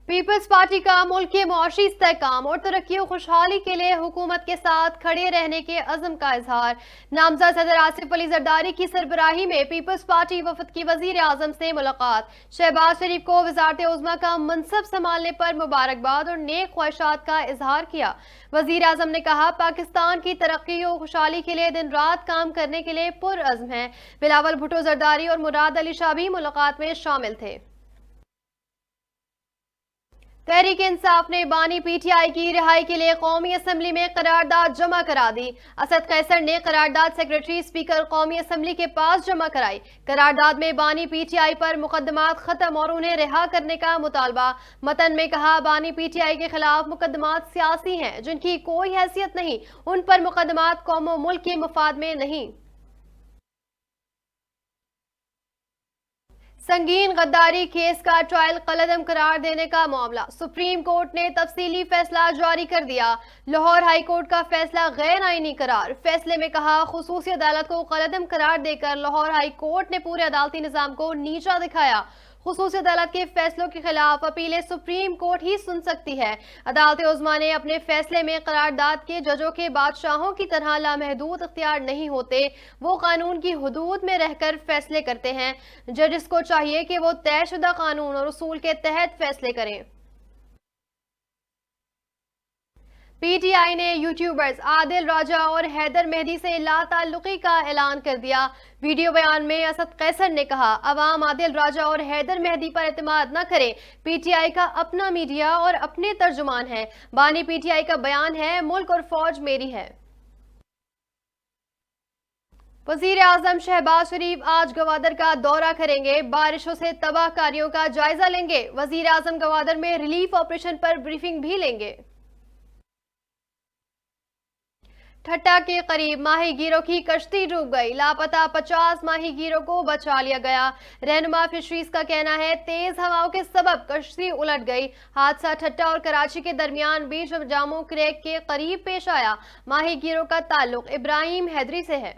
Peoples party का मुल्क के मुआशी इस्तेहकाम और तरक्की और खुशहाली के लिए हुकूमत के साथ खड़े रहने के अज़्म का इजहार। नामज़द सदर आसिफ अली जरदारी की सरबराही में पीपल्स पार्टी वफद की वजीर आजम से मुलाकात। शहबाज शरीफ को वजारत उज़्मा का मनसब संभालने पर मुबारकबाद और नेक ख्वाहिशात का इजहार किया। वजीर आजम ने कहा, पाकिस्तान की तरक्की और खुशहाली के लिए दिन रात काम करने के लिए पुरअज़्म है। बिलावल भुट्टो जरदारी और मुराद अली शाह भी मुलाकात में शामिल थे। तहरीक इंसाफ ने बानी पीटीआई की रिहाई के लिए कौमी असम्बली में करारदाद जमा करा दी। असद कैसर ने करारदाद सेक्रेटरी स्पीकर कौमी असम्बली के पास जमा कराई। करारदाद में बानी पीटीआई पर मुकदमात खत्म और उन्हें रिहा करने का मुतालबा। मतन में कहा, बानी पीटीआई के खिलाफ मुकदमात सियासी हैं जिनकी कोई हैसियत नहीं, उन पर मुकदमात कौम और मुल्क के मफाद में नहीं। संगीन गद्दारी केस का ट्रायल कलअदम करार देने का मामला। सुप्रीम कोर्ट ने तफसीली फैसला जारी कर दिया। लाहौर हाई कोर्ट का फैसला गैर आईनी करार। फैसले में कहा, खुसूसी अदालत को कलअदम करार देकर लाहौर हाई कोर्ट ने पूरे अदालती निजाम को नीचा दिखाया। खुसूसी अदालत के फैसलों के खिलाफ अपीलें सुप्रीम कोर्ट ही सुन सकती है। अदालत उज़्मा ने अपने फैसले में करारदाद के जजों के बादशाहों की तरह लामहदूद इख्तियार नहीं होते, वो कानून की हुदूद में रहकर फैसले करते हैं। जजिस को चाहिए कि वो तयशुदा कानून और उसूल के तहत फैसले करें। पीटीआई ने यूट्यूबर्स आदिल राजा और हैदर मेहदी से लाताल्लुकी का ऐलान कर दिया। वीडियो बयान में असद कैसर ने कहा, अवाम आदिल राजा और हैदर मेहदी पर एतमाद न करें। पीटीआई का अपना मीडिया और अपने तर्जुमान है। बानी पीटीआई का बयान है, मुल्क और फौज मेरी है। वजीर आजम शहबाज शरीफ आज गवादर का दौरा करेंगे। बारिशों से तबाहकारियों का जायजा लेंगे। वजीर आजम गवादर में रिलीफ ऑपरेशन पर ब्रीफिंग भी लेंगे। ठट्टा के करीब माहीगीरों की कश्ती डूब गई। लापता 50 माहीगीरों को बचा लिया गया। रहनुमा फिशरीज का कहना है, तेज हवाओं के सबब कश्ती उलट गई। हादसा ठट्टा और कराची के दरमियान बीच जामो क्रेक के करीब पेश आया। माहीगीरों का ताल्लुक इब्राहिम हैदरी से है।